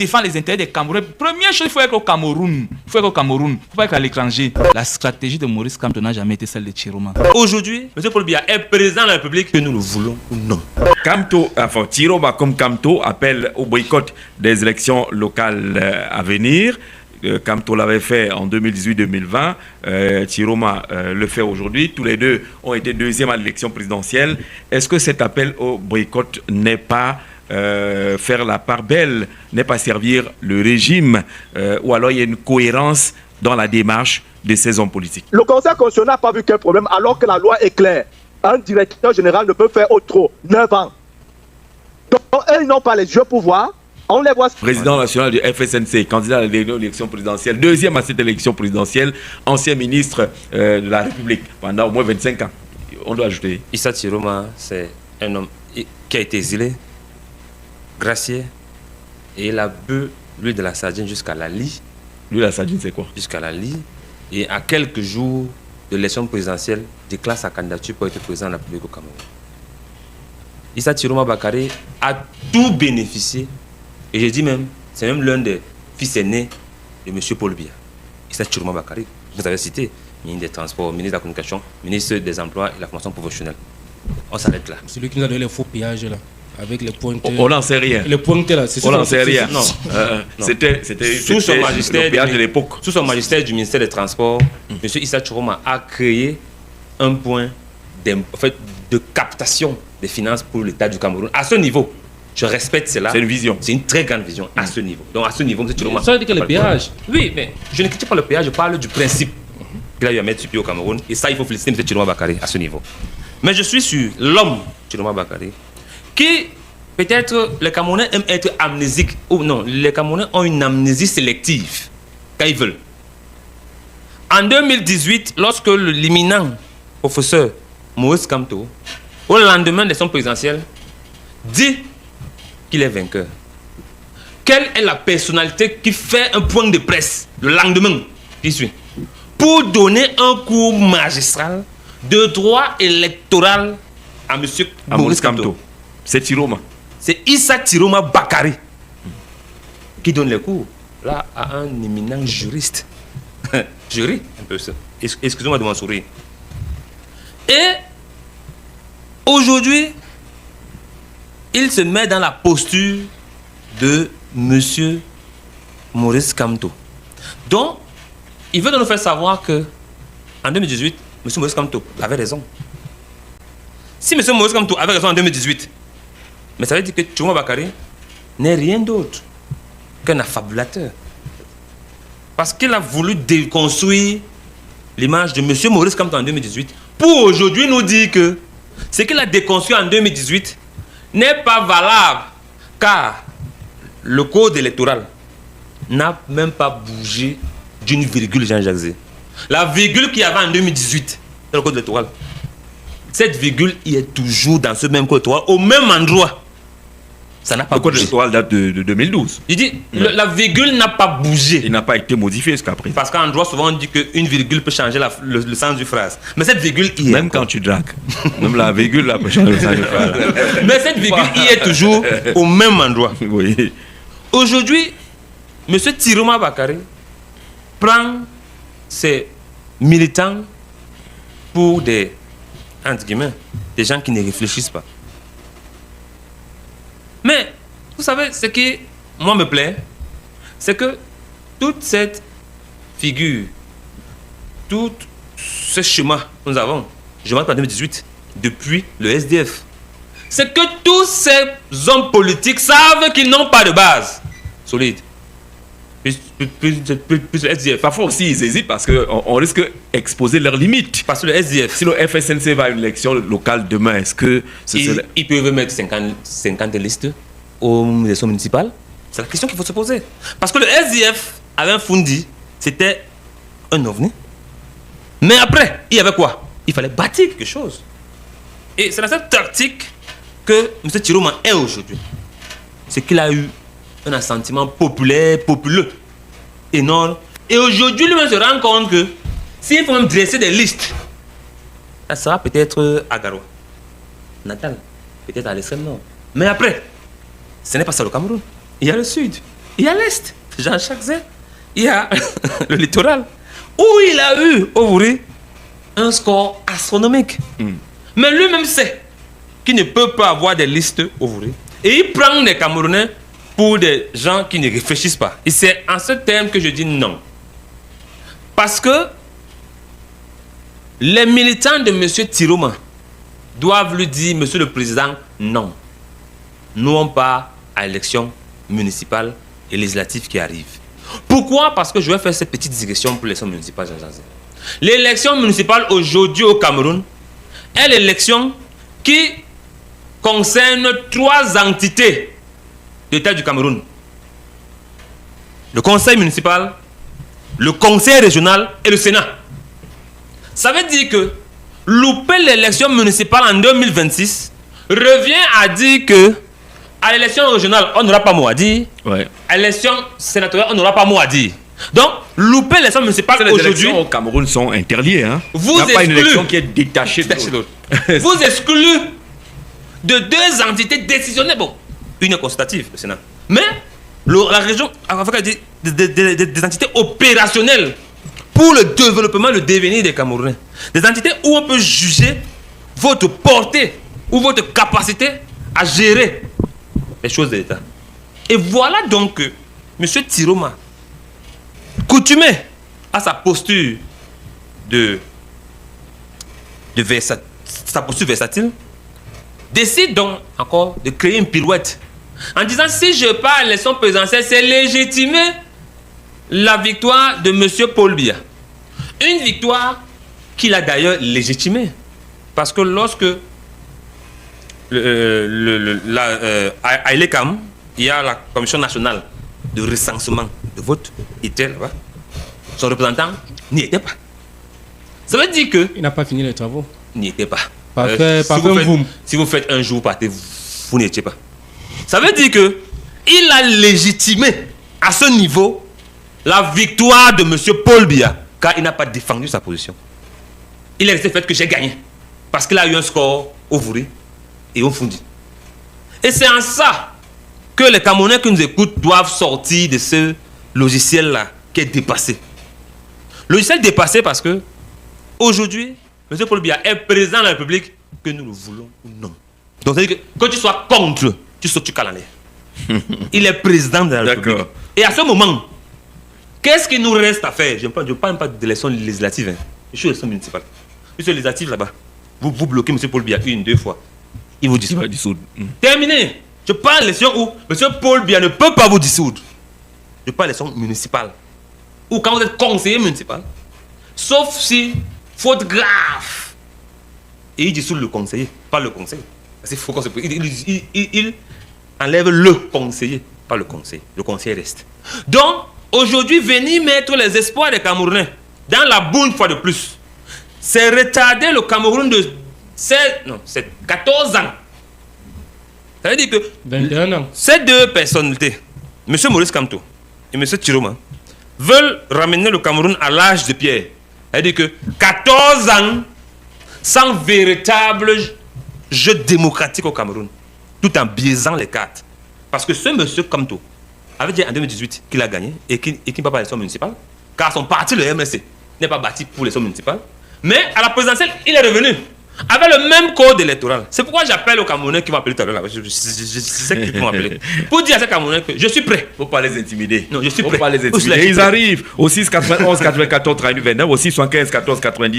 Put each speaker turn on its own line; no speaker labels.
défend les intérêts des Camerounais. Première chose, il faut être au Cameroun. Il faut être au Cameroun. Il ne faut pas être à l'étranger. La stratégie de Maurice Kamto n'a jamais été celle de Chiroma.
Aujourd'hui, M. Paul Biya est président de la République, que nous le voulons ou non.
Chiroma comme Kamto appelle au boycott des élections locales à venir. Kamto l'avait fait en 2018-2020, Chiroma le fait aujourd'hui. Tous les deux ont été deuxièmes à l'élection présidentielle. Est-ce que cet appel au boycott n'est pas faire la part belle, n'est pas servir le régime, ou alors il y a une cohérence dans la démarche de ces hommes politiques?
Le Conseil constitutionnel n'a pas vu quel problème alors que la loi est claire. Un directeur général ne peut faire au trop 9 ans. Donc, eux, ils n'ont pas les yeux pour voir. On les voit.
Président national du FSNC, candidat à l'élection présidentielle, deuxième à cette élection présidentielle, ancien ministre de la République pendant au moins 25 ans. On doit ajouter.
Issa Chiroma, c'est un homme qui a été exilé, gracié, et il a bu l'huile de la sardine jusqu'à la lie.
L'huile de la sardine, c'est quoi?
Jusqu'à la lie. Et à quelques jours de l'élection présidentielle, déclare sa candidature pour être président de la République au Cameroun. Issa Chiroma Bakary a tout bénéficié. Et je dis même, c'est même l'un des fils aînés de M. Paul Biya. Issa Chiroma Bakary, vous avez cité, ministre des Transports, ministre de la Communication, ministre des Emplois et la formation professionnelle. On s'arrête là.
Celui qui nous a donné les faux péages là, avec les pointeurs.
On n'en sait rien.
Les pointeurs là, c'est ça.
On n'en sait rien.
Non.
C'était
sous son magistère
le péage de l'époque.
Sous son magistère du ministère des Transports, M. Issa Chiroma a créé un point de captation des finances pour l'État du Cameroun. À ce niveau, je respecte cela.
C'est une vision.
C'est une très grande vision à ce niveau. Donc à ce niveau, M. Chiroma.
Ça veut dire que le péage.
Oui, mais je ne critique pas le péage, je parle du principe qu'il a eu à mettre sur pied au Cameroun. Et ça, il faut féliciter M. Chiroma Bakary à ce niveau. Mais je suis sur l'homme Chiroma Bakary qui, peut-être, les Camerounais aiment être amnésiques. Ou non, les Camerounais ont une amnésie sélective quand ils veulent. En 2018, lorsque l'imminent professeur Maurice Kamto, au lendemain de l'élection présidentielle, dit qu'il est vainqueur. Quelle est la personnalité qui fait un point de presse le lendemain qui suit pour donner un cours magistral de droit électoral à M. Maurice Kamto?
C'est Chiroma.
C'est Issa Chiroma Bakary qui donne les cours là à un éminent juriste. Je ris un peu ça. Excusez-moi de m'en sourire. Et aujourd'hui, il se met dans la posture de M. Maurice Kamto. Donc, il veut nous faire savoir que en 2018, M. Maurice Kamto avait raison. Si M. Maurice Kamto avait raison en 2018, mais ça veut dire que Chiroma Bakary n'est rien d'autre qu'un affabulateur. Parce qu'il a voulu déconstruire l'image de M. Maurice Kamto en 2018 pour aujourd'hui nous dire que ce qu'il a déconstruit en 2018 n'est pas valable car le code électoral n'a même pas bougé d'une virgule, Jean-Jacques Zé. La virgule qu'il y avait en 2018 dans le code électoral, cette virgule y est toujours dans ce même code électoral, au même endroit. Ça n'a pas
le code
bougé.
électoral date de 2012.
Il dit, la virgule n'a pas bougé.
Il n'a pas été modifié jusqu'à présent.
Parce qu'en droit, souvent, on dit qu'une virgule peut changer le sens du phrase. Mais cette virgule y est.
Même quand tu dragues. Même la virgule là, peut changer le sens du phrase.
Mais cette virgule y est toujours au même endroit.
Oui.
Aujourd'hui, M. Chiroma Bakary prend ses militants pour des, entre guillemets, des gens qui ne réfléchissent pas. Mais, vous savez, ce qui, moi, me plaît, c'est que toute cette figure, tout ce chemin que nous avons, je marque en 2018, depuis le SDF, c'est que tous ces hommes politiques savent qu'ils n'ont pas de base solide. Plus le SDF.
Parfois aussi, ils hésitent parce qu'on risque d'exposer leurs limites.
Parce que le SDF.
Si le FSNC va à une élection locale demain, est-ce que...
Ils peuvent mettre 50 listes aux élections municipales? C'est la question qu'il faut se poser. Parce que le SDF avait un fundi, c'était un ovni. Mais après, il y avait quoi? Il fallait bâtir quelque chose. Et c'est dans cette tactique que M. Chiroma est aujourd'hui. C'est qu'il a eu un assentiment populaire, populeux, énorme. Et aujourd'hui, lui-même se rend compte que s'il faut même dresser des listes, ça sera peut-être à Garoua, Natal, peut-être à l'extrême nord. Mais après, ce n'est pas ça le Cameroun. Il y a le sud, Il y a l'Est, Jean-Jacques Zay. Il y a le littoral, où il a eu, Ovouri, un score astronomique. Mais lui-même sait qu'il ne peut pas avoir des listes Ovouri. Et il prend des Camerounais pour des gens qui ne réfléchissent pas. Et c'est en ce terme que je dis non. Parce que les militants de M. Tiroma doivent lui dire, Monsieur le Président, non. Nous n'avons pas à l'élection municipale et législative qui arrive. Pourquoi? Parce que je vais faire cette petite digression pour l'élection municipale. L'élection municipale aujourd'hui au Cameroun est l'élection qui concerne 3 entités de l'État du Cameroun. Le conseil municipal, le conseil régional et le Sénat. Ça veut dire que louper l'élection municipale en 2026 revient à dire que à l'élection régionale, on n'aura pas mot à dire.
Ouais.
À l'élection sénatoriale, on n'aura pas mot à dire. Donc, louper l'élection municipale aujourd'hui...
Les élections au Cameroun sont interliées. Hein.
Vous
Il n'y a pas une
excluez-
élection qui est détachée de l'autre.
vous excluez de 2 entités décisionnelles. Bon, une est constatative, le Sénat. Mais la région a des entités opérationnelles pour le développement, le devenir des Camerounais. Des entités où on peut juger votre portée ou votre capacité à gérer les choses de l'État. Et voilà donc que M. Tiroma, coutumé à sa posture sa posture versatile, décide donc encore de créer une pirouette en disant si je pars à l'élection présidentielle, c'est légitimer la victoire de M. Paul Biya. Une victoire qu'il a d'ailleurs légitimée. Parce que lorsque à Ilekam, il y a la Commission nationale de recensement de vote, il était là-bas. Son représentant n'y était pas. Ça veut dire que
Il n'a pas fini les travaux.
n'y était pas.
Parfait,
si vous faites un jour partez, vous n'y étiez pas. Ça veut dire que il a légitimé à ce niveau la victoire de M. Paul Biya, car il n'a pas défendu sa position. Il est resté fait que j'ai gagné. Parce qu'il a eu un score au Vouri et au Fundi. Et c'est en ça que les Camerounais qui nous écoutent doivent sortir de ce logiciel-là qui est dépassé. Logiciel dépassé parce que aujourd'hui, M. Paul Biya est président de la République, que nous le voulons ou non. Donc, c'est-à-dire que quand tu sois contre, tu sautes du calendrier. Il est président de la République.
D'accord.
Et à ce moment, qu'est-ce qu'il nous reste à faire? Je ne parle pas d'élection législative. Hein. Je suis élection municipale. Je suis législative là-bas. Vous bloquez M. Paul Biya 1, 2 fois. Il vous dissout.
Il va dissoudre.
Terminé. Je parle d'élection où M. Paul Biya ne peut pas vous dissoudre. Je parle d'élection municipale. Ou quand vous êtes conseiller municipal. Sauf si, faute grave. Et il dissout le conseiller, pas le conseil. Parce qu'il faut qu'on se... il enlève le conseiller, pas le conseil. Le conseiller reste. Donc, aujourd'hui, venir mettre les espoirs des Camerounais dans la boue une fois de plus, c'est retarder le Cameroun de 14 ans. Ça veut dire que
21 ans.
ces 2 personnalités, M. Maurice Kamto et M. Tiroma, veulent ramener le Cameroun à l'âge de pierre. Ça veut dire que 14 ans sans véritable jeu démocratique au Cameroun, tout en biaisant les cartes. Parce que ce monsieur Kamto avait dit en 2018 qu'il a gagné et qu'il ne peut pas l'élection municipale, car son parti, le MSC, n'est pas bâti pour l'élection municipale. Mais à la présidentielle, il est revenu avec le même code électoral. C'est pourquoi j'appelle aux Camerounais qui vont appeler tout à l'heure. Je sais qu'ils vont appeler. Pour dire à ces Camerounais que je suis prêt.
Faut pas les intimider.
Non, je suis
Faut
prêt.
pas les
Où je
intimider.
suis
Ils
prêt.
arrivent au 6 91 94 32 29, au 6 75 14 90.